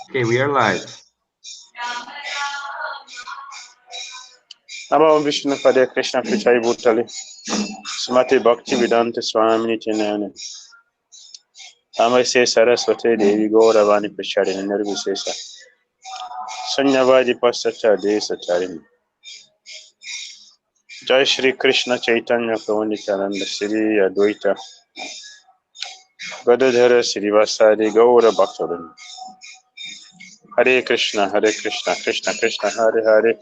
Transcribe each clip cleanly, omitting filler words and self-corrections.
Okay, we are live. Namo Vishnu Pada Krishna Pichai Bhutali Sumati Bhakti Vedanta Swami Tinane Amai Se Saraswati Devi Gauravani Pichari Nirvisesa Sunyavadi Pasacha Desa Charini Jai Shri Krishna Chaitanya Prabhu Nityananda Shri Advaita Gadadhara Srivasadi Gaura Bhaktavan Hare Krishna, Krishna Krishna, Hare Hare,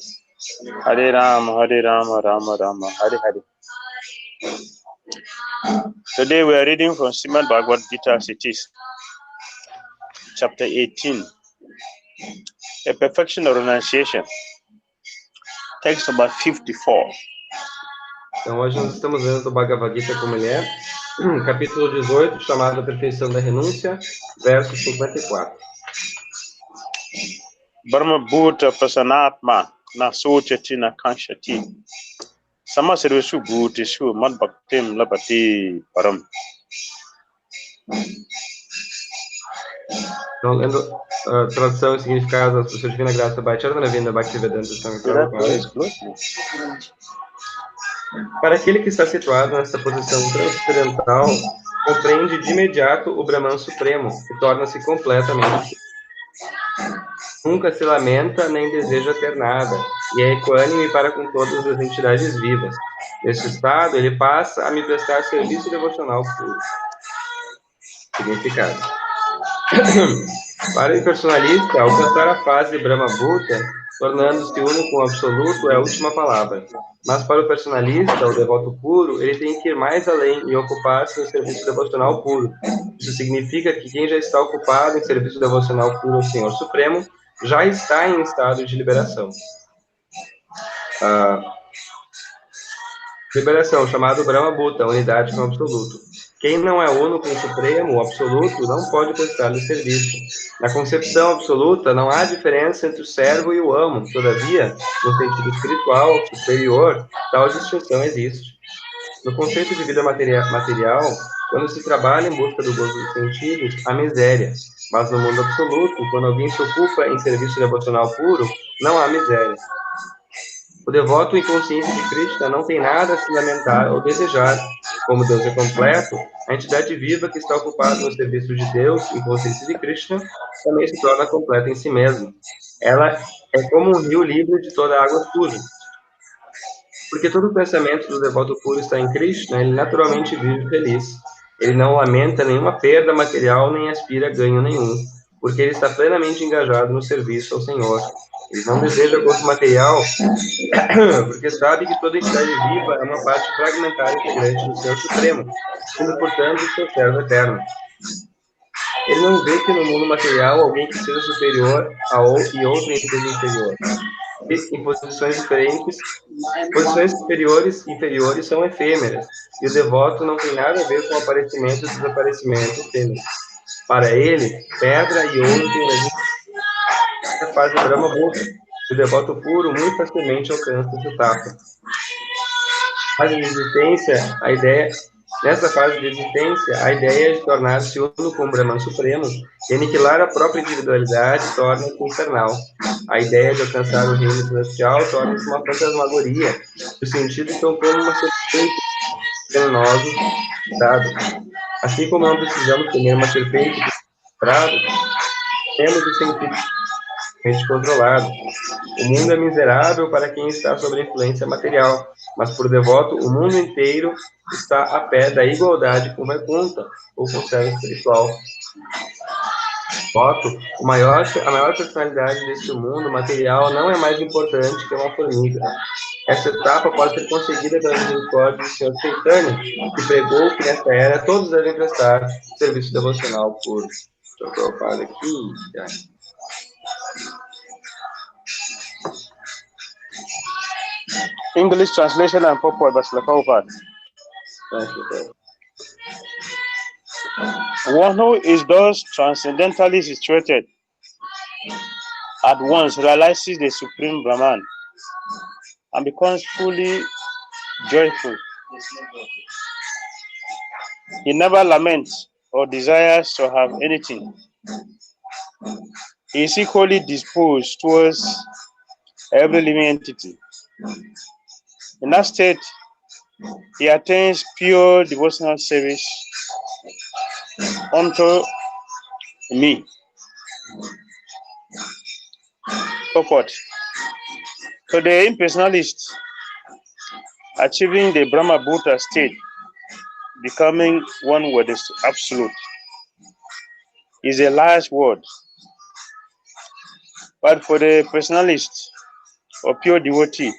Hare Rama, Rama Rama, Hare Hare. Today we are reading from Srimad Bhagavad Gita as it is, chapter 18, a perfection of renunciation, text number 54. Então hoje nós estamos lendo do Bhagavad Gita como ele é, capítulo 18, chamado A Perfeição da Renúncia, verso 54. Brahma Bhuta Prasanatma Nasuchati Nakanshati Samasirvisu Bhutishu Madbhaktim Labati Param. Então, lendo tradução e significado da sua divina graça, Bhakti Vinda Bhakti Vedanta Swami Prabhupada. Para aquele que está situado nessa posição transcendental, compreende de imediato o Brahman Supremo e torna-se completamente. Nunca se lamenta nem deseja ter nada, e é equânime para com todas as entidades vivas. Neste estado, ele passa a me prestar serviço devocional puro. Significado. Para o impersonalista, alcançar a fase de Brahma Bhuta, tornando-se uno com o absoluto, é a última palavra. Mas para o personalista, o devoto puro, ele tem que ir mais além e ocupar-se no serviço devocional puro. Isso significa que quem já está ocupado em serviço devocional puro ao Senhor Supremo, já está em estado de liberação. Liberação, chamado Brahma Bhuta, unidade com o absoluto. Quem não é uno com o Supremo, o absoluto, não pode prestar-lhe serviço. Na concepção absoluta, não há diferença entre o servo e o amo. Todavia, no sentido espiritual, superior, tal distinção existe. No conceito de vida material, quando se trabalha em busca do gozo dos sentidos, há miséria. Mas no mundo absoluto, quando alguém se ocupa em serviço devocional puro, não há miséria. O devoto em consciência de Krishna não tem nada a se lamentar ou desejar. Como Deus é completo, a entidade viva que está ocupada no serviço de Deus em consciência de Krishna também se torna completa em si mesma. Ela é como um rio livre de toda a água suja. Porque todo o pensamento do devoto puro está em Krishna, ele naturalmente vive feliz. Ele não lamenta nenhuma perda material nem aspira ganho nenhum, porque ele está plenamente engajado no serviço ao Senhor. Ele não deseja gozo material, porque sabe que toda entidade viva é uma parte fragmentária integrante do Senhor Supremo, sendo, portanto, seu servo eterno. Ele não vê que no mundo material alguém que seja superior e outro seja inferior. Em posições diferentes, posições superiores e inferiores são efêmeras, e o devoto não tem nada a ver com o aparecimento e desaparecimento efêmero. Para ele, pedra e ouro têm a fase Brahma Bhuta. O devoto puro muito facilmente alcança essa etapa. Nessa fase de existência, a ideia de tornar-se uno com o Brahman Supremo e aniquilar a própria individualidade torna-se infernal. A ideia de alcançar o reino celestial torna-se uma fantasmagoria. Os sentidos são como uma serpente venenosa, assim como não precisamos comer uma serpente prado, temos os sentidos controlado. O mundo é miserável para quem está sob a influência material, mas por devoto, o mundo inteiro está a pé da igualdade com Vaikuntha, ou com o céu espiritual. Devoto, a maior personalidade deste mundo material não é mais importante que uma formiga. Essa etapa pode ser conseguida pela misericórdia do Senhor Chaitanya, que pregou que nesta era todos devem prestar serviço devocional puro. Deixa eu falar aqui. English translation and purport by Prabhupada. One who is thus transcendentally situated at once realizes the Supreme Brahman and becomes fully joyful. He never laments or desires to have anything. He is equally disposed towards every living entity. In that state, he attains pure devotional service unto me. Purport. So the impersonalist achieving the Brahma Bhuta state, becoming one with the absolute, is a large word. But for the personalist or pure devotee,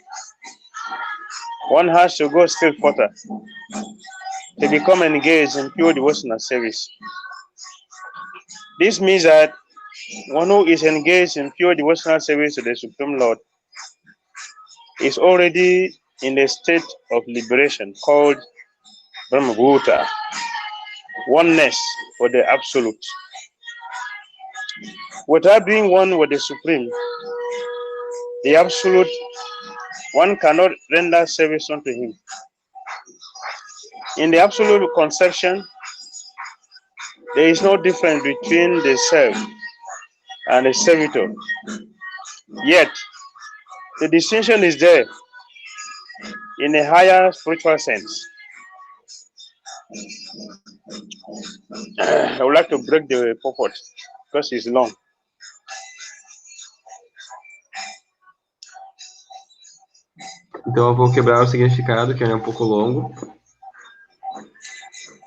one has to go still further to become engaged in pure devotional service. This means that one who is engaged in pure devotional service to the Supreme Lord is already in a state of liberation called Brahmabhuta, oneness for the Absolute. Without being one with the Supreme, the Absolute, one cannot render service unto him. In the Absolute conception, there is no difference between the self and the servitor. Yet, the distinction is there in a higher spiritual sense. I would like to break the purport because it's long. Então eu vou quebrar o significado, que é um pouco longo.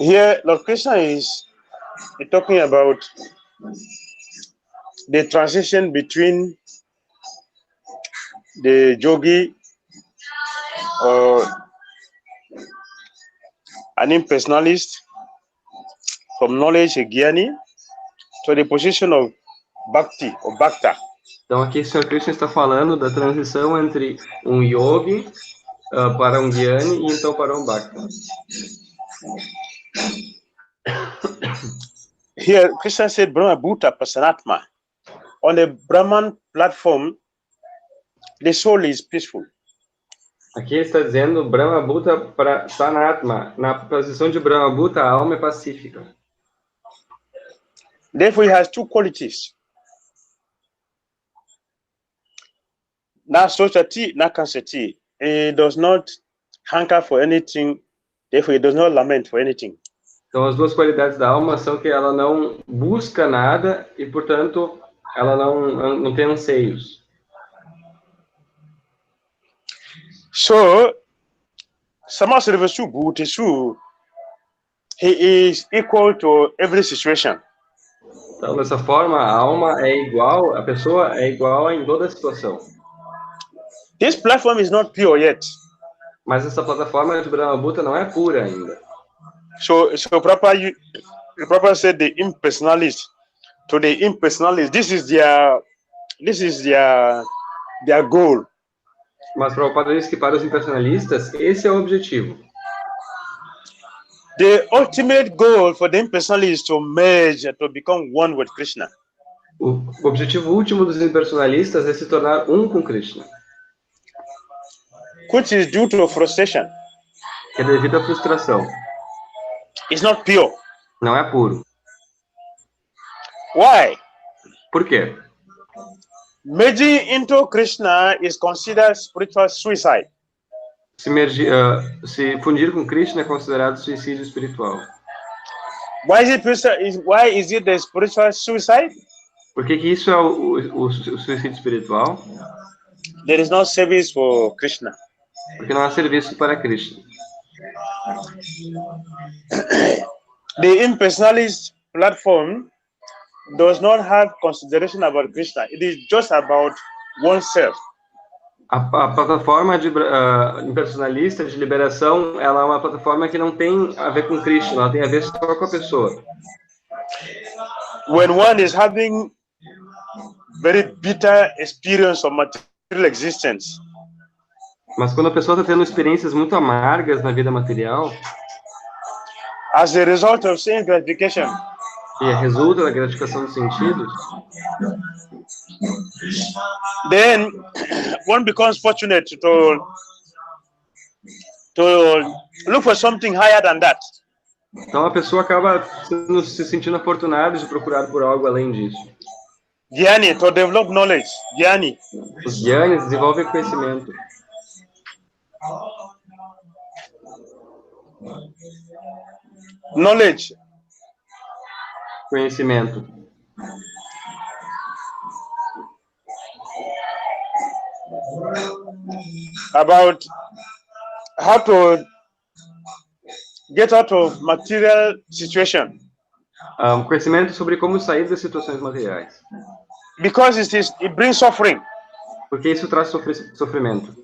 Here, Lord Krishna is talking about the transition between the yogi or an impersonalist from knowledge, a Gyani, to the position of Bhakti or Bhakta. Então aqui o Sr. Krishna está falando da transição entre um yogi para um Gyani e então para um Bhakta. Here, Krishna said Brahma Bhuta Pasanatma. On the Brahman platform, the soul is peaceful. Aqui está dizendo Brahma Bhuta para Sanatma. Na posição de Brahma Bhuta, a alma é pacífica. Therefore, he has two qualities. Na society, na kansati. He does not hanker for anything. Therefore, he does not lament for anything. Então, as duas qualidades da alma são que ela não busca nada e, portanto, ela não tem anseios. So, Samasrivasu Bhutesu, he is equal to every situation. Então, dessa forma, a alma é igual, a pessoa é igual em toda situação. This platform is not pure yet. Mas essa plataforma de Brahma Bhuta não é pura ainda. So Prabhupada said the impersonalist. To the impersonalist, this is their goal. Mas Prabhupada diz que para os impersonalistas, esse é o objetivo. The ultimate goal for the impersonalist is to merge, to become one with Krishna. O objetivo último dos impersonalistas é se tornar um com Krishna. Which is due to frustration. Que é devido à frustração. It's not pure. Não é puro. Why? Por quê? Merging into Krishna is considered spiritual suicide. Se fundir com Krishna é considerado suicídio espiritual. Why is it the spiritual suicide? Por que isso é o suicídio espiritual? There is no service for Krishna. Porque não há serviço para Krishna. The impersonalist platform does not have consideration about Krishna. It is just about oneself. A plataforma de impersonalista de liberação, ela é uma plataforma que não tem a ver com Krishna, ela tem a ver só com a pessoa. When one is having very bitter experience of material existence, mas quando a pessoa está tendo experiências muito amargas na vida material, as a result of sense gratification, que resulta da gratificação dos sentidos, then one becomes fortunate to look for something higher than that. Então a pessoa acaba se sentindo afortunada de procurar por algo além disso. Jnani, to develop knowledge. Jnani. Os jnanis desenvolvem conhecimento. Knowledge. Conhecimento. About how to get out of material situation. Conhecimento sobre como sair das situações materiais. Because it brings suffering. Porque isso traz sofrimento.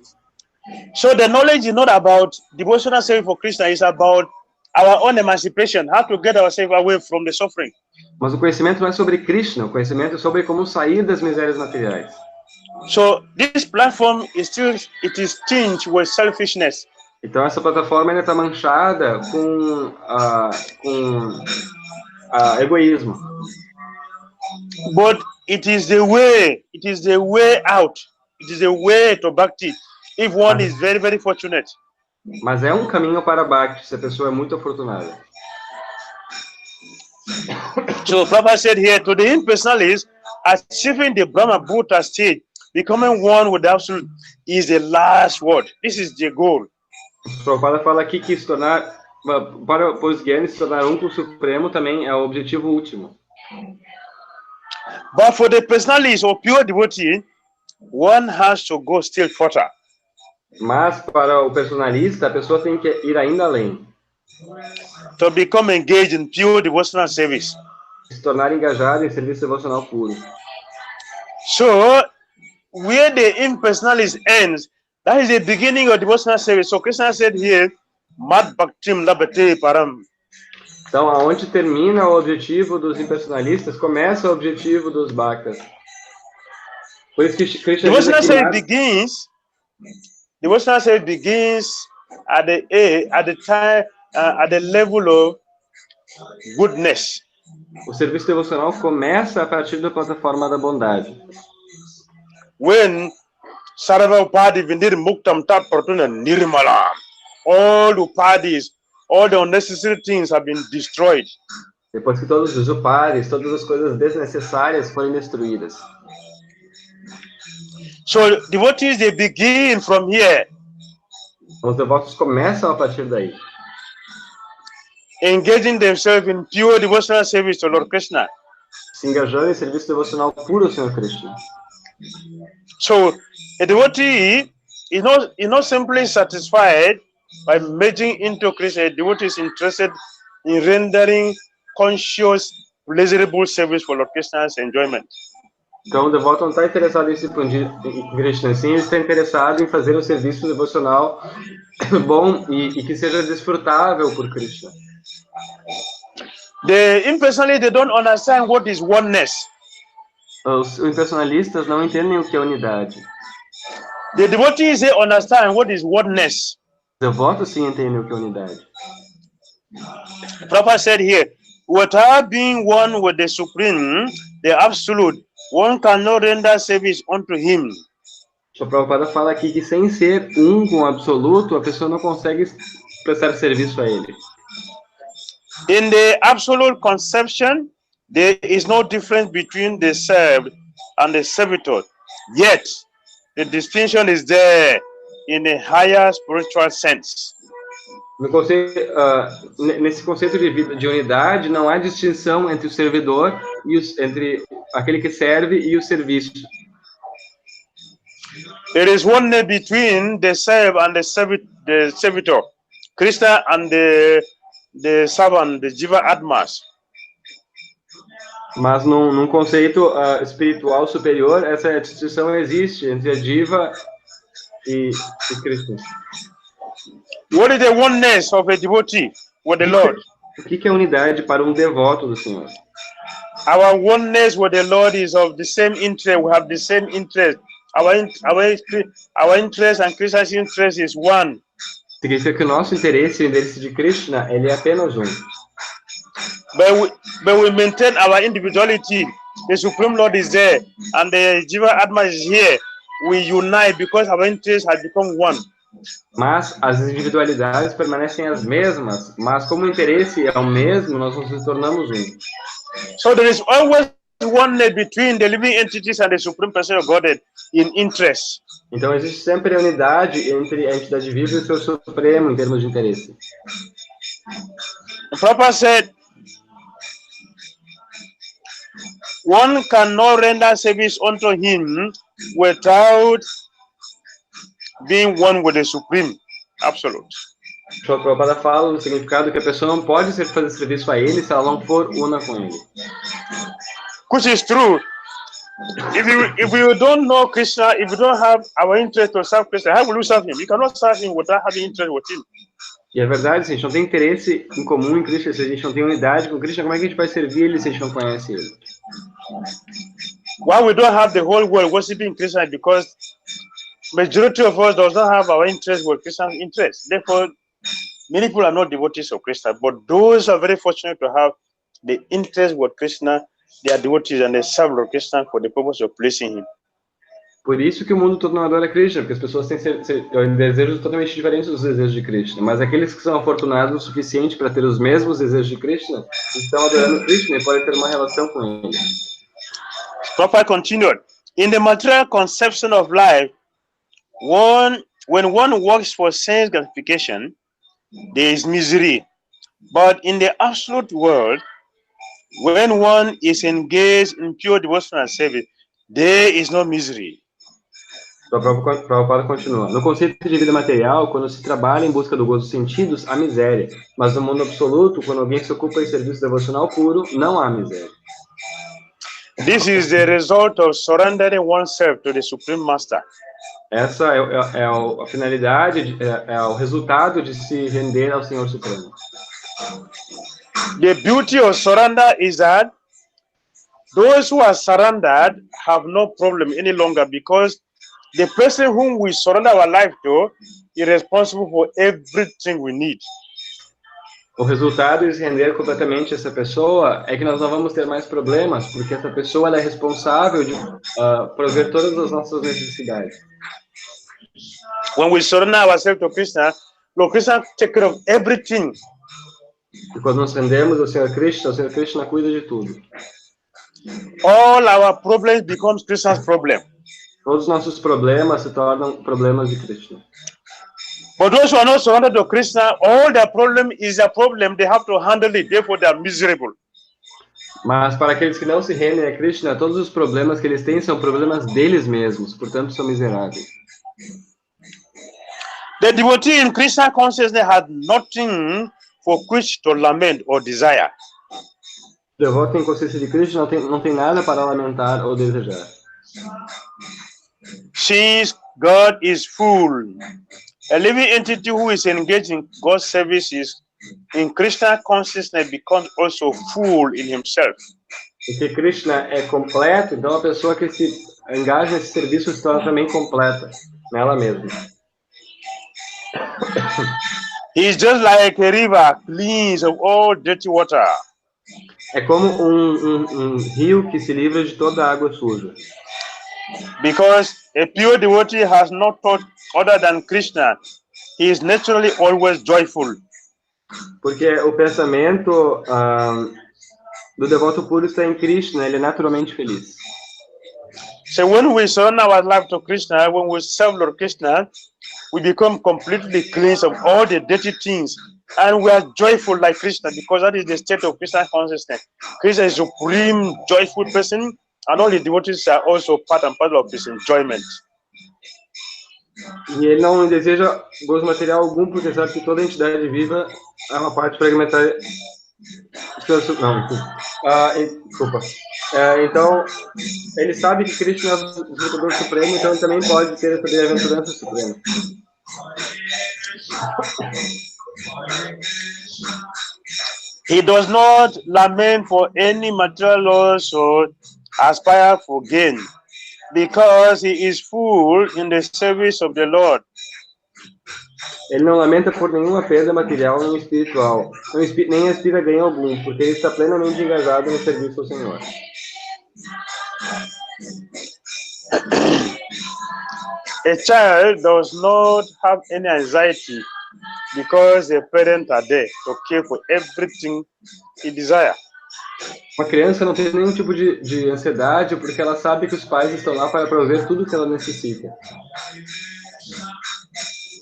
So the knowledge is not about devotional service for Krishna, it's about our own emancipation, how to get ourselves away from the suffering. Mas o conhecimento não é sobre Krishna, o conhecimento é sobre como sair das misérias materiais. So this platform is tinged with selfishness. Então essa plataforma ainda está manchada com egoísmo. But it is the way out. It is the way to Bhakti. If one is very, very fortunate. Mas é um caminho para Bhakti, se a pessoa é muito afortunada. So Prabhupada said here, to the impersonalist, achieving the Brahma Bhuta state, becoming one with the absolute, is the last word. This is the goal. O Prabhupada fala aqui que se tornar, para os jnanis, se tornar um com o Supremo também é o objetivo último. But for the personalist or pure devotee, one has to go still further. Mas para o personalista, a pessoa tem que ir ainda além. To become engaged in pure devotional service. Se tornar engajado em serviço devocional puro. So, where the impersonalist ends, that is the beginning of devotional service. So Krishna said here, Mad Bhaktim Labate Param. Então, aonde termina o objetivo dos impersonalistas, começa o objetivo dos bhaktas. Por isso que Krishna devotional service begins at the level of goodness. O serviço devocional começa a partir da plataforma da bondade. When Sarava Upadi Vindir Muktam Tat Pratuna Nirmala, all upadis, all the unnecessary things have been destroyed. Depois que todos os upadis, todas as coisas desnecessárias forem destruídas. So devotees, they begin from here. Os devotos começam a partir daí. Engaging themselves in pure devotional service to Lord Krishna. Se engajando em serviço devocional puro ao Senhor Krishna. So a devotee is not simply satisfied by merging into Krishna. A devotee is interested in rendering conscious, pleasurable service for Lord Krishna's enjoyment. Então, o devoto não está interessado em se fundir em Krishna, sim, ele está interessado em fazer um serviço devocional bom e que seja desfrutável por Krishna. The impersonalists, they don't understand what is oneness. Os impersonalistas não entendem o que é unidade. The devotees, they understand what is oneness. Os devotos sim entendem o que é unidade. Prabhupada said here, without being one with the Supreme, the Absolute, one cannot render service unto him. O Prabhupada fala aqui que sem ser um com o absoluto, a pessoa não consegue prestar serviço a ele. In the absolute conception, there is no difference between the served and the servitor. Yet, the distinction is there in a higher spiritual sense. Nesse conceito de unidade, não há distinção entre o servidor e entre aquele que serve e o serviço. There is oneness between the served and the servitor, Krishna and the servant, the Jiva Atmas. Mas num conceito espiritual superior, essa distinção existe entre a Jiva e Krishna. What is the oneness of a devotee with the Lord? O que é unidade para um devoto do Senhor? Our oneness with the Lord is of the same interest. We have the same interest. Our interest and Krishna's interest is one. Significa que o nosso interesse e o interesse de Krishna, ele é apenas um. But we maintain our individuality. The Supreme Lord is there, and the Jiva Atma is here. We unite because our interests have become one. Mas as individualidades permanecem as mesmas, mas como o interesse é o mesmo, nós nos tornamos um. So there is always oneness between the living entities and the Supreme Person of Godhead in interest. Então existe sempre a unidade entre a entidade viva e o seu supremo em termos de interesse. The Prabhupada said, one cannot render service unto him without being one with the Supreme Absolute. O Prabhupada fala no significado que a pessoa não pode fazer serviço a ele se ela não for una com ele. Which is true. If you don't know Krishna, if you don't have our interest to serve Krishna, how will you serve him? You cannot serve him without having interest with him. E é verdade, se a gente não tem interesse em comum em Krishna, se a gente não tem unidade com Krishna, como é que a gente vai servir ele se a gente não conhece ele? Why we don't have the whole world worshiping Krishna? Because majority of us does not have our interest with Krishna's interest. Therefore, many people are not devotees of Krishna, but those are very fortunate to have the interest with Krishna. They are devotees and they serve Lord Krishna for the purpose of pleasing him. Por isso que o mundo todo não adora Krishna, porque as pessoas têm desejos totalmente diferentes dos desejos de Krishna. Mas aqueles que são afortunados o suficiente para ter os mesmos desejos de Krishna, estão adorando Krishna e podem ter uma relação com ele. Prabhupada continued, in the material conception of life, when one works for sense gratification, there is misery. But in the absolute world, when one is engaged in pure devotional service, there is no misery. Prabhupada continua. No conceito de vida material, quando se trabalha em busca do gozo dos sentidos, há miséria. Mas no mundo absoluto, quando alguém se ocupa em serviço devocional puro, não há miséria. This is the result of surrendering oneself to the Supreme Master. Essa é a finalidade, é o resultado de se render ao Senhor Supremo. The beauty of surrender is that those who are surrendered have no problem any longer, because the person whom we surrender our life to is responsible for everything we need. O resultado de se render completamente a essa pessoa é que nós não vamos ter mais problemas, porque essa pessoa ela é responsável de prover todas as nossas necessidades. When we surrender ourselves to Krishna, Lord Krishna takes care of everything. E quando nos rendemos ao Senhor Krishna, o Senhor Krishna cuida de tudo. All our problems becomes Krishna's problem. Todos os nossos problemas se tornam problemas de Krishna. But those who are not surrendered to Krishna, all their problem is a problem. They have to handle it. Therefore, they are miserable. Mas para aqueles que não se rendem a Krishna, todos os problemas que eles têm são problemas deles mesmos, portanto são miseráveis. The devotee in Krishna consciousness had nothing for which to lament or desire. O devoto em consciência de Krishna não tem nada para lamentar ou desejar. Since God is full, a living entity who is engaged in God's services in Krishna consciousness becomes also full in himself. Porque Krishna é completo, então a pessoa que se engaja nesse serviço se torna também completa nela mesma. He is just like a river cleansed of all dirty water. É como um rio que se livra de toda a água suja. Because a pure devotee has no thought other than Krishna, he is naturally always joyful. Porque o pensamento do devoto puro está em Krishna, ele é naturalmente feliz. So when we surrender our life to Krishna, when we serve Lord Krishna, we become completely cleansed of all the dirty things, and we are joyful like Krishna, because that is the state of Krishna consciousness. Krishna is a supreme joyful person, and all the devotees are also part and parcel of his enjoyment. E ele não deseja gozo material algum, porque sabe que toda entidade viva é uma parte fragmentária. Não, desculpa. Então, ele sabe que Krishna é o desfrutador supremo, então ele também pode ter essa bem-aventurança suprema. He does not lament for any material loss or aspire for gain, because he is full in the service of the Lord. Ele não lamenta por nenhuma perda material nem espiritual, nem aspira a ganho algum, porque ele está plenamente engajado no serviço ao Senhor. A child does not have any anxiety because the parents are there to care for everything he desires. Uma criança não tem nenhum tipo de ansiedade porque ela sabe que os pais estão lá para prover tudo que ela necessita.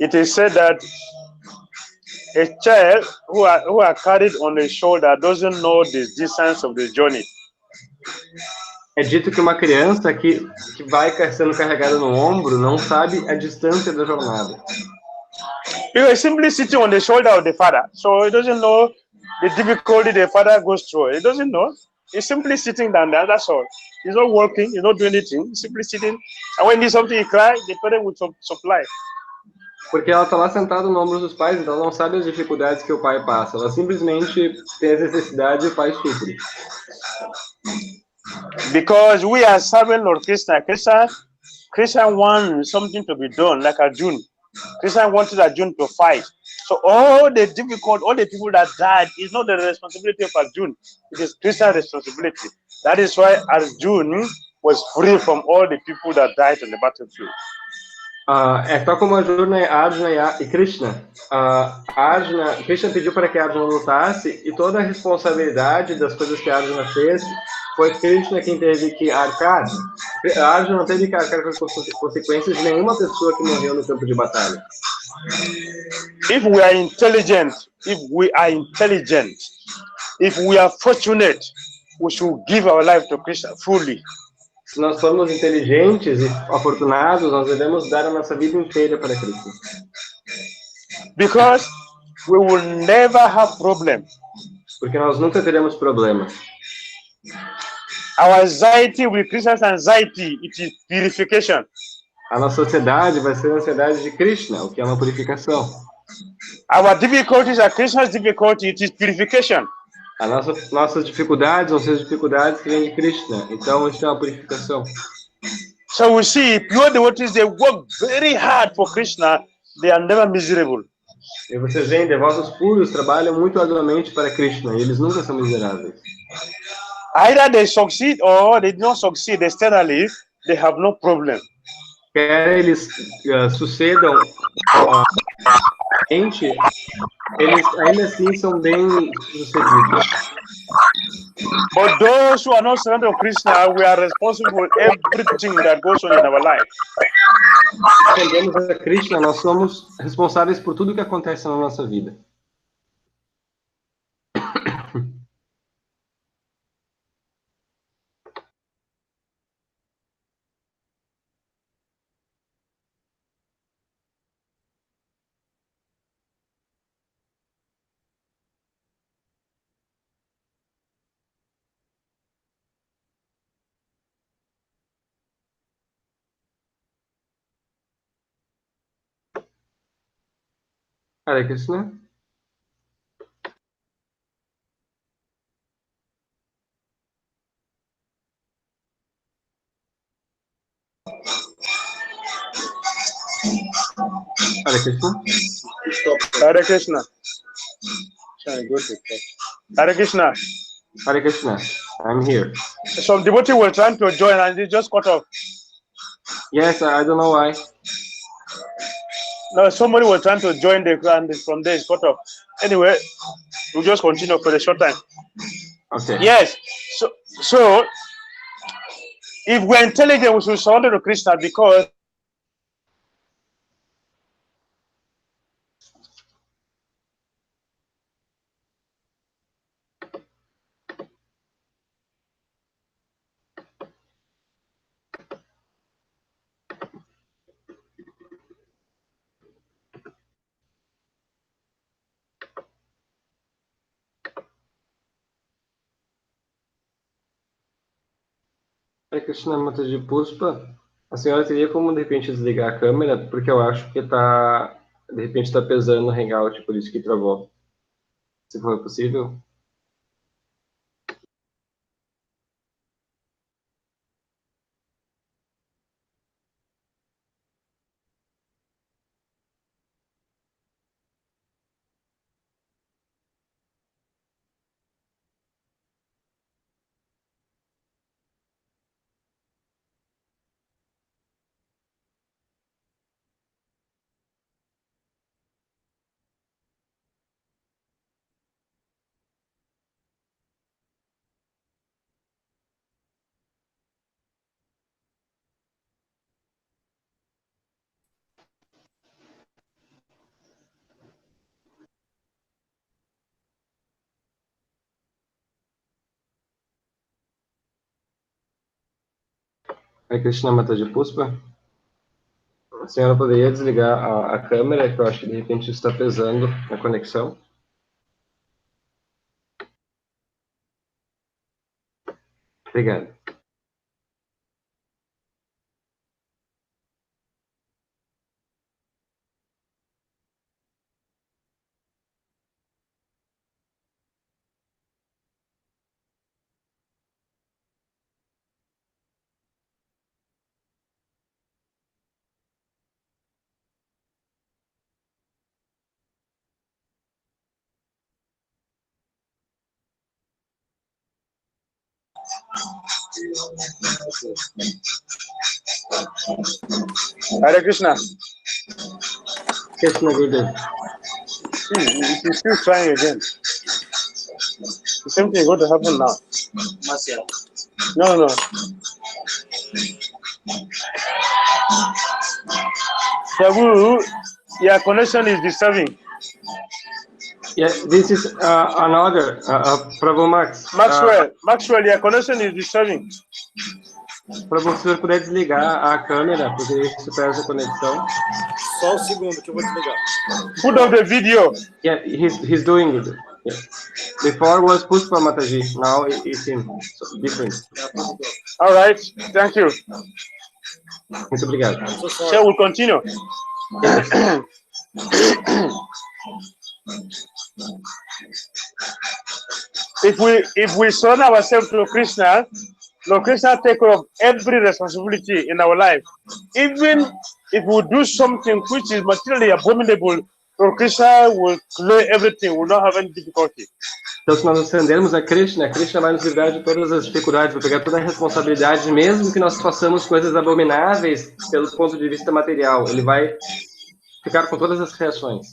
It is said that a child who are carried on the shoulder doesn't know the distance of the journey. É dito que uma criança que vai sendo carregada no ombro não sabe a distância da jornada. He is simply sitting on the shoulder of the father, so he doesn't know the difficulty the father goes through. He doesn't know. He's simply sitting down there, that's all. He's not working, he's not doing anything, he's simply sitting. And when there's something he cries, the parent will supply. Porque ela está lá sentada no ombro dos pais, então ela não sabe as dificuldades que o pai passa. Ela simplesmente tem as necessidades e o pai supre. Because we are serving Lord Krishna. Krishna wants something to be done, like Arjuna. Krishna wanted Arjuna to fight. So all the people that died is not the responsibility of Arjuna. It is Krishna's responsibility. That is why Arjuna was free from all the people that died on the battlefield. É tal como Arjuna e Krishna. Krishna pediu para que Arjuna lutasse e toda a responsabilidade das coisas que Arjuna fez foi Krishna quem teve que arcar. Arjuna não teve que arcar com as consequências de nenhuma pessoa que morreu no campo de batalha. If we are intelligent, if we are fortunate, we should give our life to Krishna fully. Se nós formos inteligentes e afortunados, nós devemos dar a nossa vida inteira para Cristo. Because we will never have problem. Porque nós nunca teremos problema. Our anxiety with Krishna's anxiety, it is purification. A nossa ansiedade vai ser a ansiedade de Krishna, o que é uma purificação. Our difficulties are Krishna's difficulty, it is purification. Nossas dificuldades vão ser as dificuldades que vêm de Krishna. Então, isso é uma purificação. So we see pure devotees, they work very hard for Krishna, they are never miserable. E vocês veem, devotos puros trabalham muito arduamente para Krishna e eles nunca são miseráveis. Either they succeed or they don't succeed externally, they have no problem. Quer eles sucedam eles ainda assim são bem sucedidos. But those who are not surrendered to Krishna, we are responsible for everything that goes on in our life. Rendemos a Krishna, nós somos responsáveis por tudo que acontece na nossa vida. Hare Krishna. Hare Krishna. Hare Krishna. Hare Krishna. Hare Krishna. I'm here. Some devotee were trying to join and they just cut off. Yes, I don't know why. No, somebody was trying to join the and from there it's cut off. Anyway, we'll just continue for a short time. Okay. Yes. So if we're intelligent, we should surrender to Krishna because Hare Krishna Mataji Puspa. A senhora teria como, de repente, desligar a câmera? Porque eu acho que de repente, está pesando no Hangout, por isso que travou. Se for possível. A Krishna Mataji Puspa. A senhora poderia desligar a câmera, que eu acho que de repente está pesando a conexão. Obrigado. Hare Krishna. Krishna Gurudev. He's still trying again. The same thing is going to happen now. No. Prabhu, your connection is disturbing. Yeah, this is another, Prabhu Max. Maxwell, your connection is disturbing. Prabhu, se o senhor puder desligar a câmera, porque isso pesa a conexão. Só um segundo que eu vou desligar. Put on the video. Yeah, he's doing it. Yeah. Before was Puspa Mataji, now it's him. So, different. All right, thank you. Muito obrigado. So we'll continue. If we surrender ourselves to Krishna, Lord Krishna take care of every responsibility in our life. Even if we do something which is materially abominable, Lord Krishna will clear everything, will not have any difficulty. Então, se nós nos rendermos a Krishna, Krishna vai nos livrar de todas as dificuldades, vai pegar toda a responsabilidade, mesmo que nós façamos coisas abomináveis pelo ponto de vista material. Ele vai ficar com todas as reações.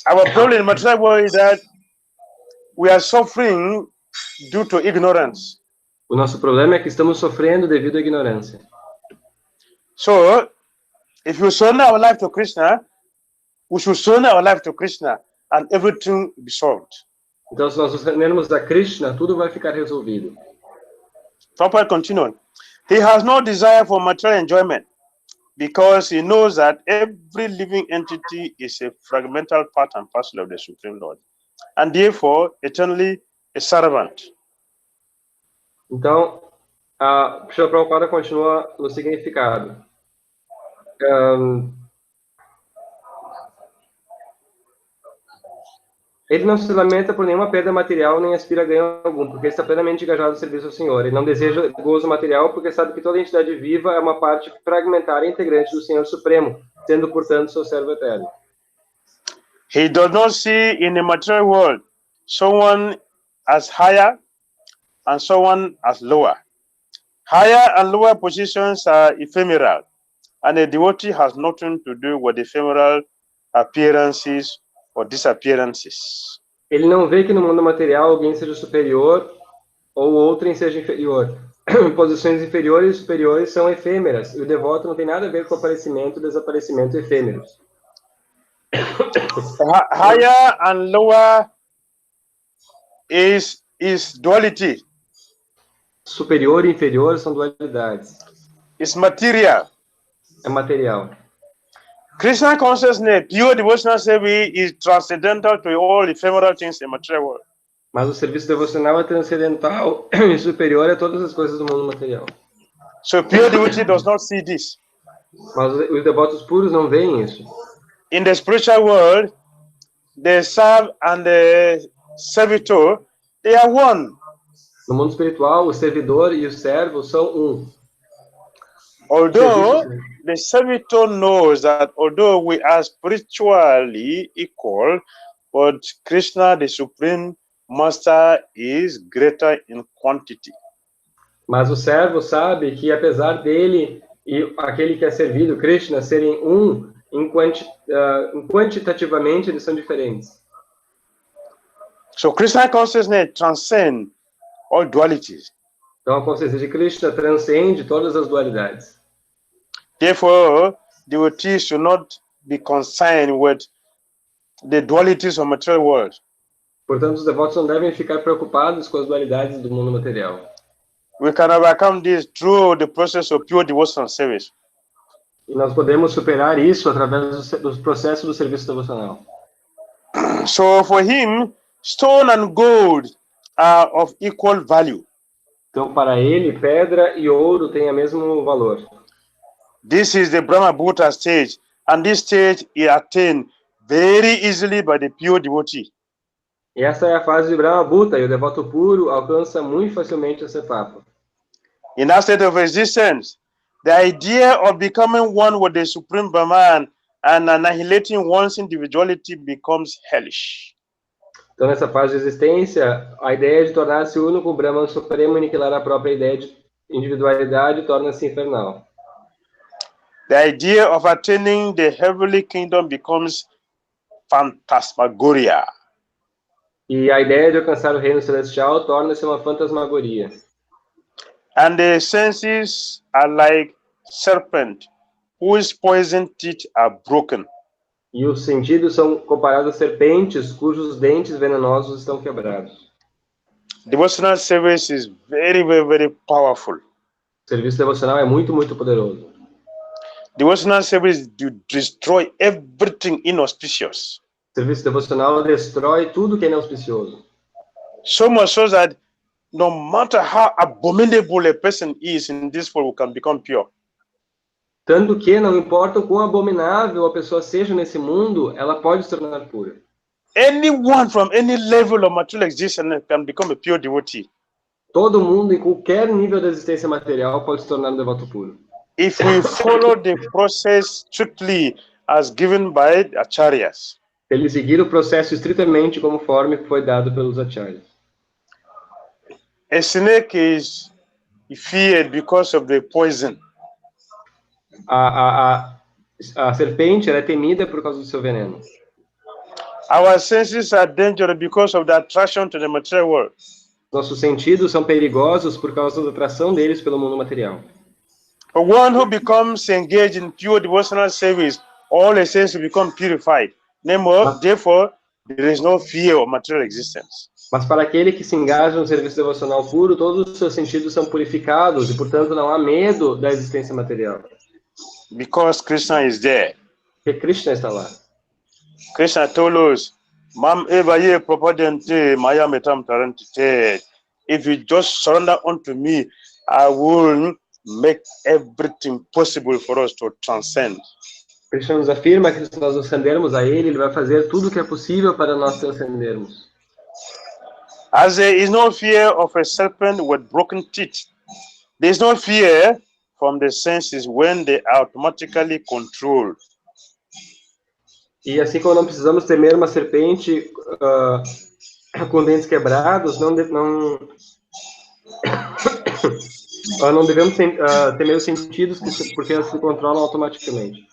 Our problem in material world is that we are suffering due to ignorance. O nosso problema é que estamos sofrendo devido à ignorância. So, if you surrender our life to Krishna, we should surrender our life to Krishna, and everything will be solved. Então, se nós nos rendermos a Krishna, tudo vai ficar resolvido. Prabhupada continued. He has no desire for material enjoyment because he knows that every living entity is a fragmental part and parcel of the Supreme Lord, and therefore eternally a servant. Então, a Srila Prabhupada continua no significado. Ele não se lamenta por nenhuma perda material, nem aspira a ganho algum, porque está plenamente engajado no serviço ao Senhor. Ele não deseja gozo material, porque sabe que toda entidade viva é uma parte fragmentária e integrante do Senhor Supremo, sendo, portanto, seu servo eterno. He does not see in the material world someone as higher and someone as lower. Higher and lower positions are ephemeral, and a devotee has nothing to do with ephemeral appearances or disappearances. Ele não vê que no mundo material alguém seja superior ou outrem seja inferior. Posições inferiores e superiores são efêmeras, e o devoto não tem nada a ver com o aparecimento e desaparecimento efêmeros. Higher and lower is duality. Superior e inferior são dualidades. It's material. É material. Krishna consciousness, pure devotional service, is transcendental to all ephemeral things in material world. Mas o serviço devocional é transcendental e superior a todas as coisas do mundo material. So pure devotee does not see this. Mas os devotos puros não veem isso. In the spiritual world, the serve and the servitor, they are one. No mundo espiritual, o servidor e o servo são um. Although the servitor knows that although we are spiritually equal, but Krishna, the Supreme Master, is greater in quantity. Mas o servo sabe que apesar dele e aquele que é servido, Krishna, serem um, quantitativamente eles são diferentes. So Krishna consciousness transcends all dualities. Então a consciência de Krishna transcende todas as dualidades. Therefore, devotees should not be concerned with the dualities of material world. Portanto, os devotos não devem ficar preocupados com as dualidades do mundo material. We can overcome this through the process of pure devotional service. E nós podemos superar isso através do processo do serviço devocional. So for him, stone and gold are of equal value. Então, para ele, pedra e ouro têm o mesmo valor. This is the Brahma Bhuta stage, and this stage is attained very easily by the pure devotee. E essa é a fase de Brahma Bhuta, e o devoto puro alcança muito facilmente essa etapa. In that state of existence, the idea of becoming one with the Supreme Brahman and annihilating one's individuality becomes hellish. Então, nessa fase de existência, a ideia de tornar-se uno com o Brahman Supremo e aniquilar a própria ideia de individualidade torna-se infernal. The idea of attaining the heavenly kingdom becomes phantasmagoria. E a ideia de alcançar o reino celestial torna-se uma fantasmagoria. And the senses are like serpent, whose poison teeth are broken. E os sentidos são comparados a serpentes cujos dentes venenosos estão quebrados. Devotional service is very, very, very powerful. O serviço devocional é muito, muito poderoso. Devotional service destroy everything inauspicious. O serviço devocional destrói tudo que é inauspicioso. So much so that no matter how abominable a person is in this world, can become pure. Tanto que, não importa o quão abominável a pessoa seja nesse mundo, ela pode se tornar pura. Anyone from any level of material existence can become a pure devotee. Todo mundo, em qualquer nível da existência material, pode se tornar um devoto puro. If we follow the process strictly as given by acharyas. Ele seguir o processo estritamente conforme foi dado pelos acharyas. A snake is feared because of the poison. A serpente ela é temida por causa do seu veneno. Our senses are dangerous because of the attraction to the material world. Nossos sentidos são perigosos por causa da atração deles pelo mundo material. For one who becomes engaged in pure devotional service, all the senses become purified. Therefore, there is no fear of material existence. Mas para aquele que se engaja no serviço devocional puro, todos os seus sentidos são purificados e, portanto, não há medo da existência material. Because Krishna is there. Porque Krishna está lá. Krishna told us, "Mam evaye propadente maya metam tarantite." If you just surrender unto me, I will make everything possible for us to transcend. Krishna nos afirma que se nós nos rendermos a ele, ele vai fazer tudo o que é possível para nós transcendermos. As there is no fear of a serpent with broken teeth, there is no fear from the senses when they are automatically controlled. E assim como não precisamos temer uma serpente com dentes quebrados, não devemos temer os sentidos porque eles se controlam automaticamente.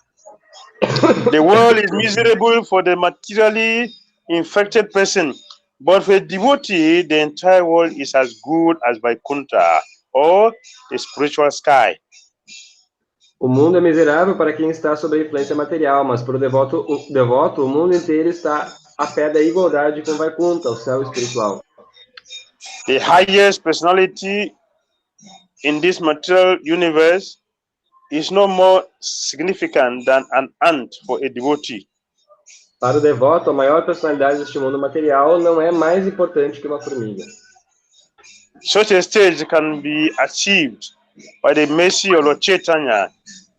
The world is miserable for the materially infected person, but for a devotee, the entire world is as good as Vaikuntha, or the spiritual sky. O mundo é miserável para quem está sob a influência material, mas para o devoto, o mundo inteiro está a pé da igualdade com Vaikuntha, o céu espiritual. The highest personality in this material universe is no more significant than an ant for a devotee. Para o devoto, a maior personalidade deste mundo material não é mais importante que uma formiga. Such a stage can be achieved by the mercy of Lord Chaitanya,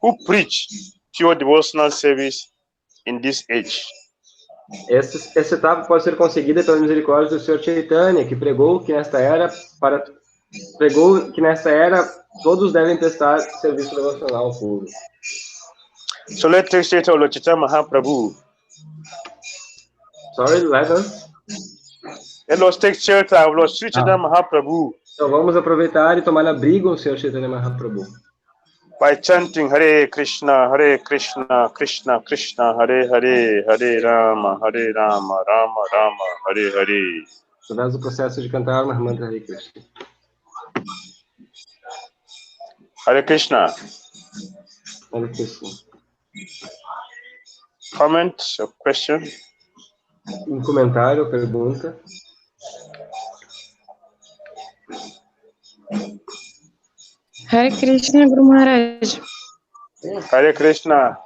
who preach pure devotional service in this age. Essa etapa pode ser conseguida pela misericórdia do Senhor Chaitanya, que pregou que nesta era todos devem prestar serviço devocional puro. So let's take state of Lord Chaitanya Mahaprabhu. Let us take shelter of Lord Sri Chaitanya Mahaprabhu. Então vamos aproveitar e tomar abrigo ao Senhor Chaitanya Mahaprabhu. By chanting Hare Krishna, Krishna Krishna, Hare Hare, Hare Rama, Rama Rama, Hare Hare. Através do processo de cantar o mantra Hare Krishna. Hare Krishna. Hare Krishna. Comment or question? Um comentário, pergunta. Hare Krishna, Guru Maharaj. Hare Krishna.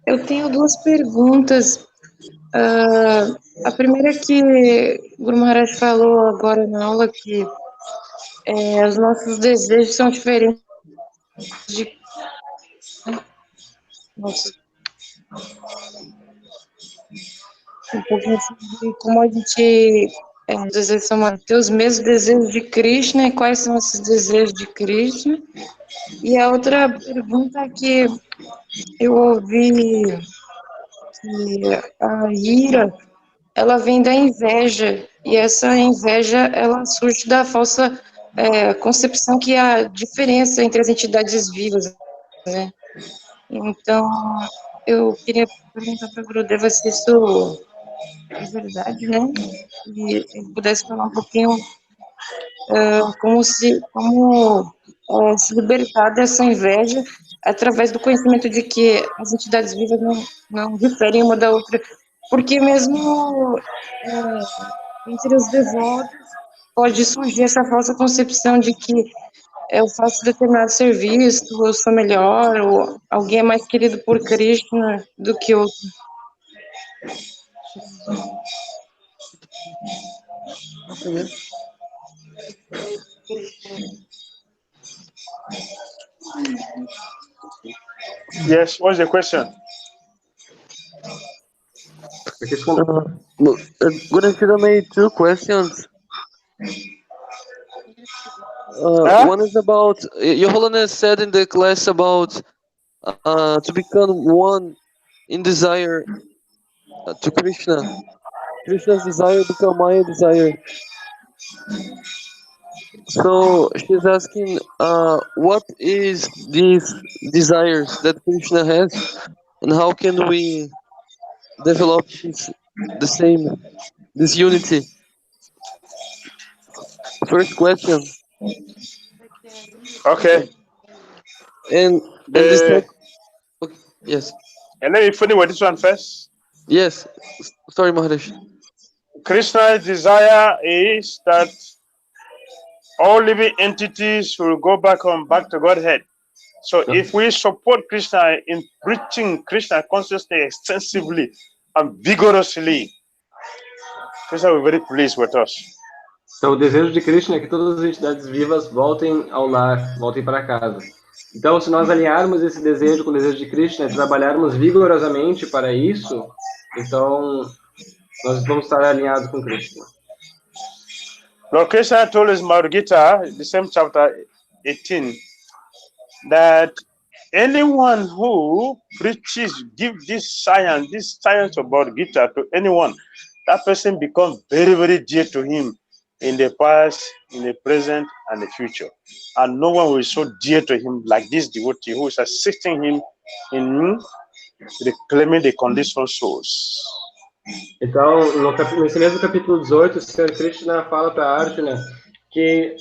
Eu tenho duas perguntas. A primeira é que o Guru Maharaj falou agora na aula que os nossos desejos são diferentes de nossa, um pouquinho sobre como a gente os desejos são ter os mesmos desejos de Krishna e quais são esses desejos de Krishna. E a outra pergunta é que eu ouvi que a ira ela vem da inveja, e essa inveja, ela surge da falsa concepção que há diferença entre as entidades vivas, né? Então, eu queria perguntar para a Gurudeva se isso é verdade, né? E ele pudesse falar um pouquinho como se libertar dessa inveja através do conhecimento de que as entidades vivas não diferem uma da outra, porque mesmo entre os devotos pode surgir essa falsa concepção de que eu faço determinado serviço, eu sou melhor, ou alguém é mais querido por Krishna do que outro. Yes, what's the question? Guru made two questions. One is about Your Holiness said in the class about to become one in desire to Krishna. Krishna's desire become my desire. So she's asking, what is these desires that Krishna has, and how can we develop this unity? First question. Okay. And this okay, yes. And let me finish with this one first. Yes. Sorry, Maharaj. Krishna's desire is that all living entities will go back to Godhead. So if we support Krishna in preaching Krishna consciousness extensively and vigorously, Krishna will be very pleased with us. Então, o desejo de Krishna é que todas as entidades vivas voltem ao lar, voltem para casa. Então, se nós alinharmos esse desejo com o desejo de Krishna e trabalharmos vigorosamente para isso, então nós vamos estar alinhados com Krishna. Lord Krishna told us in Bhagavad Gita, the same chapter 18, that anyone who preaches, give this science of Bhagavad Gita to anyone, that person becomes very, very dear to him in the past, in the present, and the future. And no one will be so dear to him like this devotee who is assisting him in reclaiming the conditioned souls. Então, nesse mesmo capítulo 18, o Sr. Krishna fala para Arjuna que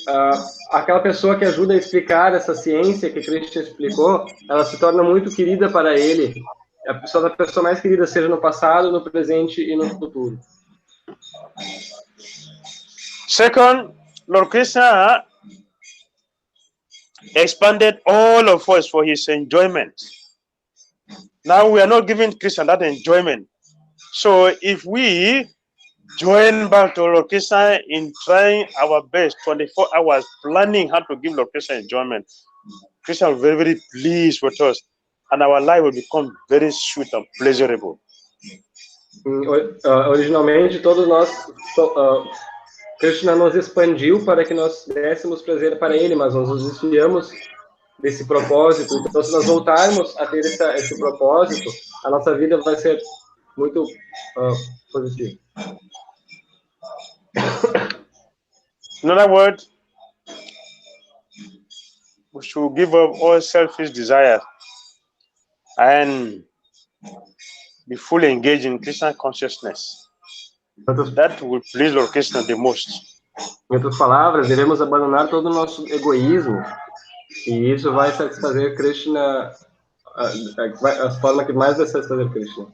aquela pessoa que ajuda a explicar essa ciência que Krishna explicou, ela se torna muito querida para ele. A pessoa mais querida, seja no passado, no presente e no futuro. Second, Lord Krishna expanded all of us for his enjoyment. Now we are not giving Krishna that enjoyment. So if we join back to Lord Krishna in trying our best 24 hours, planning how to give Lord Krishna enjoyment, Krishna will be very, very pleased with us, and our life will become very sweet and pleasurable. Originalmente, todos nós, Krishna nos expandiu para que nós dessemos prazer para ele, mas nós nos desviamos desse propósito. Então, se nós voltarmos a ter esse propósito, a nossa vida vai ser muito positiva. In other words, we should give up all selfish desires and be fully engaged in Krishna consciousness. That will please Lord Krishna the most. Em outras palavras, devemos abandonar todo o nosso egoísmo, e isso vai satisfazer Krishna, a forma que mais vai satisfazer Krishna.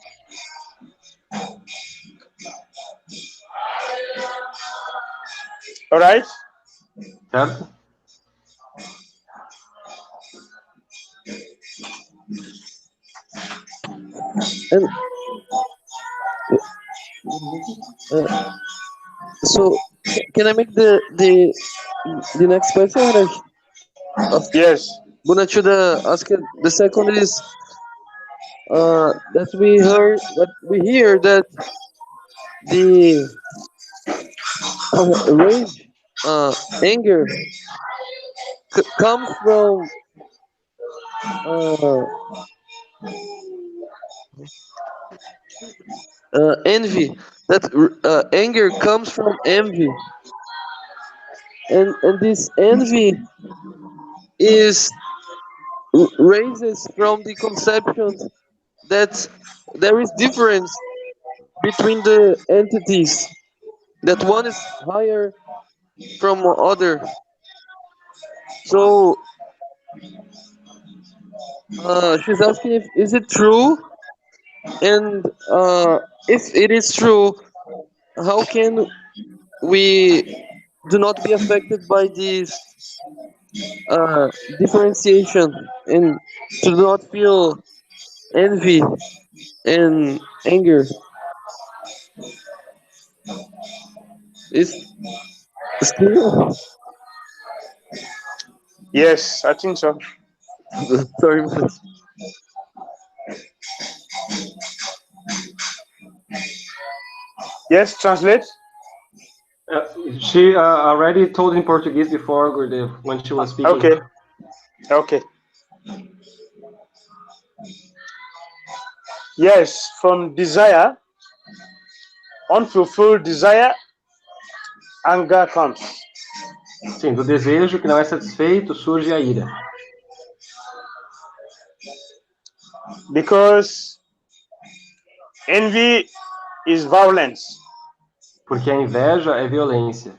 All right? Certo? And so, can I make the next question, Harish? Yes. Bunachuda asked the second is that we hear that the rage, anger comes from envy. That anger comes from envy, and this envy is raises from the conception that there is difference between the entities, that one is higher from other. So she's asking if is it true, and if it is true, how can we do not be affected by this differentiation and to not feel envy and anger? Is clear? Yes, I think so. Sorry, man. Yes, translate. She already told in Portuguese before, Gurudev, when she was speaking. Okay. Okay. Yes, from desire, unfulfilled desire, anger comes. Sim, do desejo que não é satisfeito surge a ira. Because envy is violence. Porque a inveja é violência.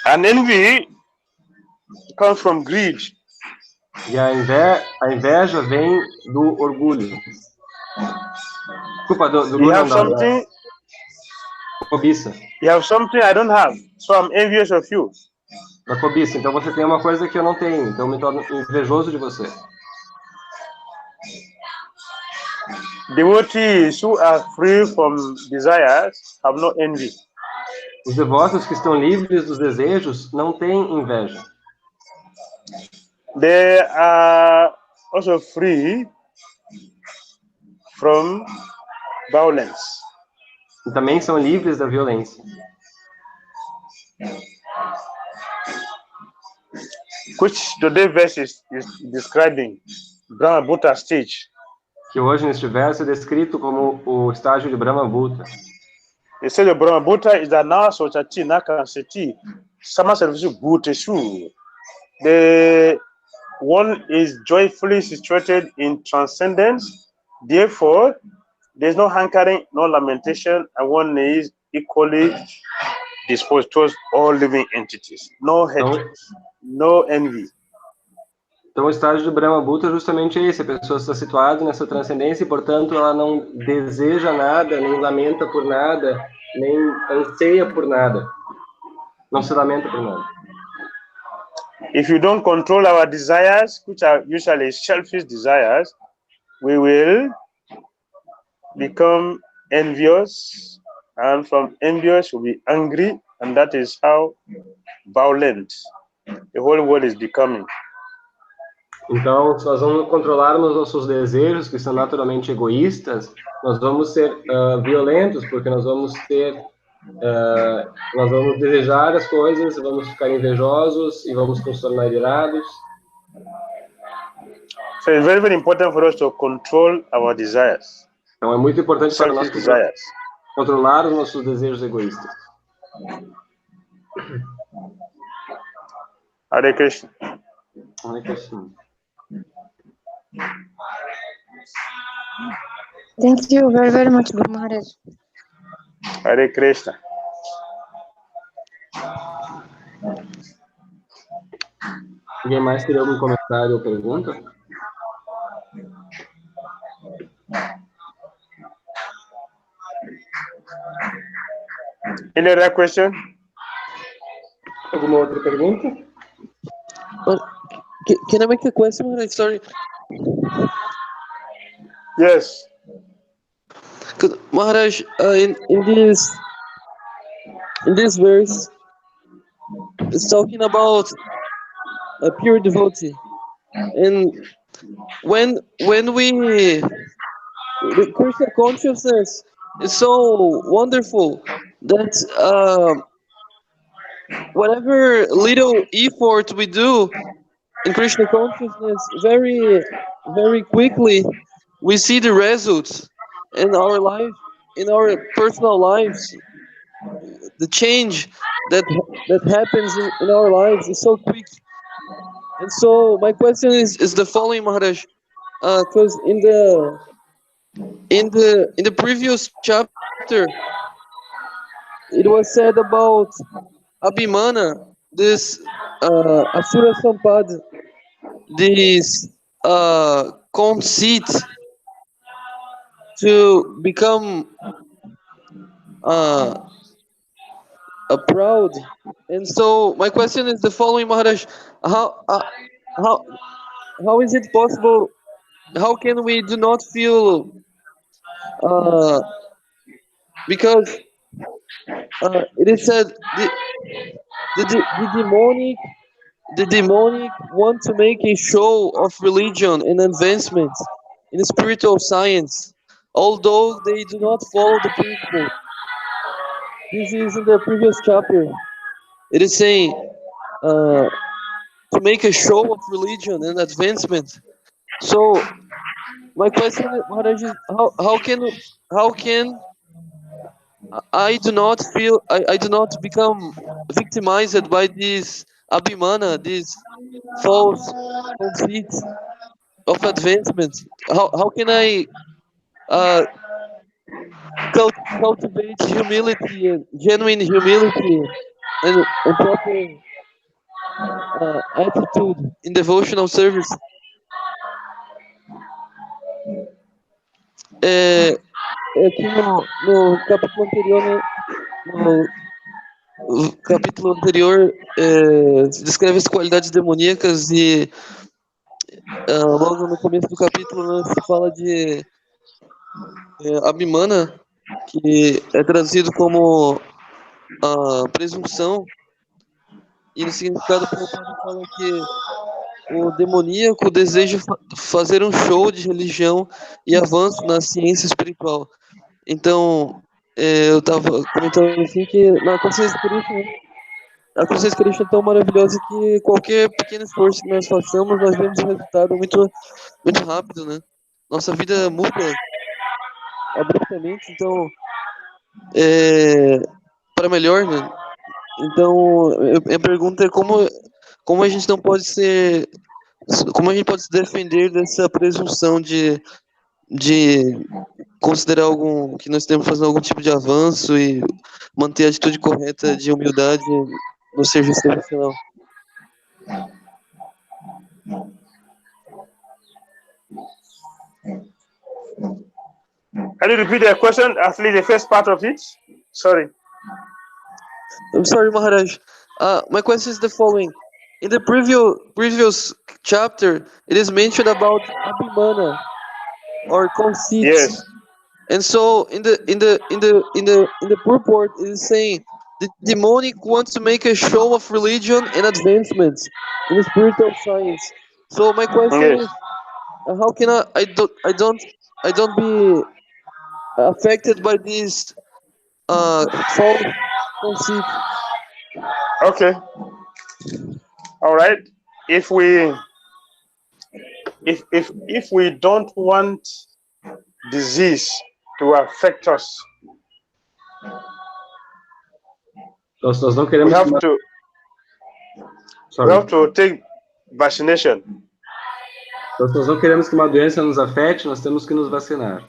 And envy comes from greed. E a inveja vem do orgulho. Desculpa, do You have something. Cobiça. You have something I don't have, so I'm envious of you. Da cobiça. Então você tem uma coisa que eu não tenho, então eu me torno invejoso de você. Devotees who are free from desires have no envy. Os devotos que estão livres dos desejos não têm inveja. They are also free from violence. E também são livres da violência. Which today verse is describing Brahma Bhuta stage. Que hoje neste verso é descrito como o estágio de Brahma Bhuta. He said the Brahma Bhuta is the now sochati nakanseti sama service bhutesu. The one is joyfully situated in transcendence. Therefore, there's no hankering, no lamentation, and one is equally disposed towards all living entities. No hatred, no envy. Então, o estágio de Brahma Bhuta justamente é esse. A pessoa está situada nessa transcendência e, portanto, ela não deseja nada, nem lamenta por nada, nem anseia por nada. Não se lamenta por nada. If you don't control our desires, which are usually selfish desires, we will become envious, and from envious we'll be angry, and that is how violent the whole world is becoming. Então, se nós vamos controlarmos nossos desejos, que são naturalmente egoístas, nós vamos ser violentos, porque nós vamos desejar as coisas, vamos ficar invejosos e vamos nos tornar irados. So it's very, very important for us to control our desires. Então, é muito importante para nós controlar os nossos desejos egoístas. Hare Krishna. Hare Krishna. Thank you very, very much, Guru Maharaj. Hare Krishna. Alguém mais teria algum comentário ou pergunta? Any other question? Alguma outra pergunta? But can I make a question, Maharaj? Sorry. Yes. Maharaj, in this verse, it's talking about a pure devotee, and when the Krishna consciousness is so wonderful that whatever little effort we do in Krishna consciousness, very quickly we see the results in our life, in our personal lives. The change that happens in our lives is so quick. And so my question is the following, Maharaj, because in the previous chapter it was said about Abhimana, this Asura Sampad, this conceit to become uh, a proud. And so my question is the following, Maharaj: how how how is it possible? How can we do not feel uh, because it is said the the demonic want to make a show of religion and advancement in spiritual science, although they do not follow the principle. This is in the previous chapter. It is saying to make a show of religion and advancement. So my question, Maharaj, is how can I do not feel I do not become victimized by this abhimana, this false conceit of advancement? How can I uh, cultivate humility and genuine humility and proper attitude in devotional service? Aqui no capítulo anterior, né, no capítulo anterior, descreve as qualidades demoníacas e logo no começo do capítulo, né, se fala de Abhimana, que é traduzido como presunção, e no significado o Prabhupada fala que o demoníaco deseja fazer um show de religião e avanço na ciência espiritual. Então, eu estava comentando assim que na consciência Krishna, a consciência Krishna é tão maravilhosa que qualquer pequeno esforço que nós façamos, nós vemos um resultado muito rápido, né? Nossa vida muda abruptamente, então, para melhor, né? Então, a pergunta é como a gente não pode como a gente pode se defender dessa presunção de considerar que nós temos fazendo algum tipo de avanço e manter a atitude correta de humildade no serviço devocional. Can you repeat the question? At least the first part of it. Sorry. I'm sorry, Maharaj. My question is the following: in the previous chapter, it is mentioned about abhimana or conceit. Yes. And so in the purport, it is saying the demonic wants to make a show of religion and advancement in spiritual science. So my question is, how can I don't be affected by this false conceit? Okay. All right. If we don't want disease to affect us, Nós não queremos we have to take vaccination. Nós não queremos que uma doença nos afete, nós temos que nos vacinar.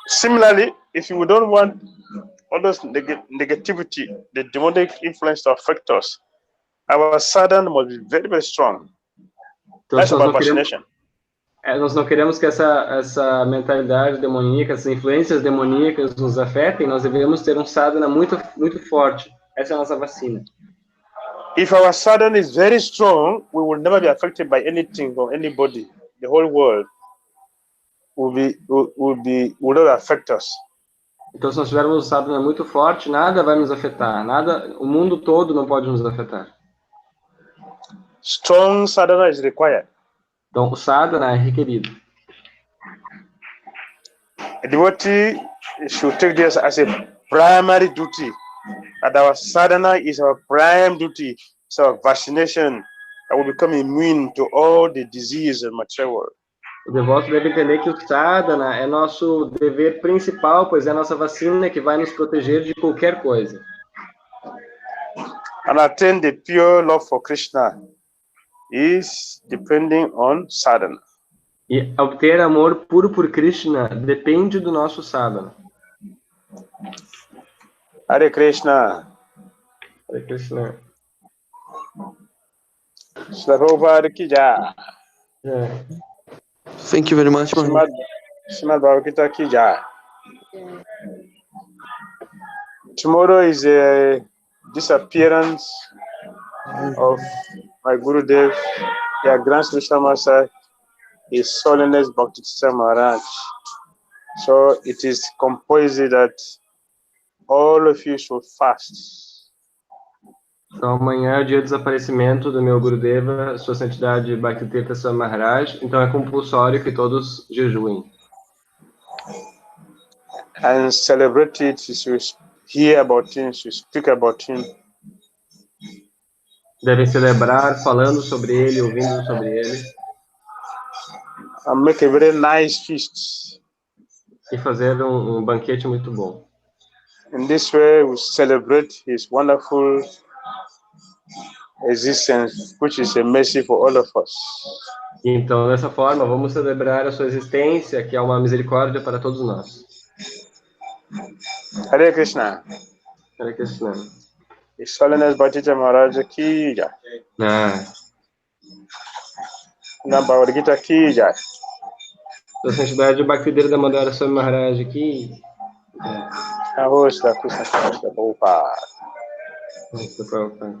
Similarly, if we don't want all those negativity, the demonic influence to affect us, our sadhana must be very, very strong. Então, that's about vaccination. Nós não queremos que essa mentalidade demoníaca, essas influências demoníacas nos afetem, nós devemos ter um sadhana muito, muito forte. Essa é a nossa vacina. If our sadhana is very strong, we will never be affected by anything or anybody. The whole world will not affect us. Então, se nós tivermos um sadhana muito forte, nada vai nos afetar. Nada, o mundo todo não pode nos afetar. Strong sadhana is required. Então, o sadhana é requerido. A devotee should take this as a primary duty. That our sadhana is our prime duty. It's our vaccination that will become immune to all the disease in material world. O devoto deve entender que o sadhana é nosso dever principal, pois é a nossa vacina que vai nos proteger de qualquer coisa. And attain the pure love for Krishna is depending on sadhana. E obter amor puro por Krishna depende do nosso sadhana. Hare Krishna. Hare Krishna. Prabhupada ki jai. Thank you very much, Maharaj. Srimad Bhagavad Gita ki jai. Tomorrow is a disappearance of my Gurudev, their Grand Krishna Master, His Holiness Bhakti Dhira Maharaj. So it is compulsory that all of you should fast. Então, amanhã é o dia do desaparecimento do meu Gurudeva, Sua Santidade Bhakti Dhira Swami Maharaj. Então, é compulsório que todos jejuem. And celebrate it, you hear about him, you speak about him. Devem celebrar falando sobre ele, ouvindo sobre ele. And make a very nice feast. E fazer um banquete muito bom. In this way, we celebrate his wonderful existence, which is a mercy for all of us. Então, dessa forma, vamos celebrar a sua existência, que é uma misericórdia para todos nós. Hare Krishna. Hare Krishna. His Holiness Bhakti Dhira Maharaj ki jai. Srimad Bhagavad Gita ki jai. Sua Santidade Bhakti Dhira Damodara Swami Maharaj aqui. Namo Krishna Prabhupada. Prabhupada.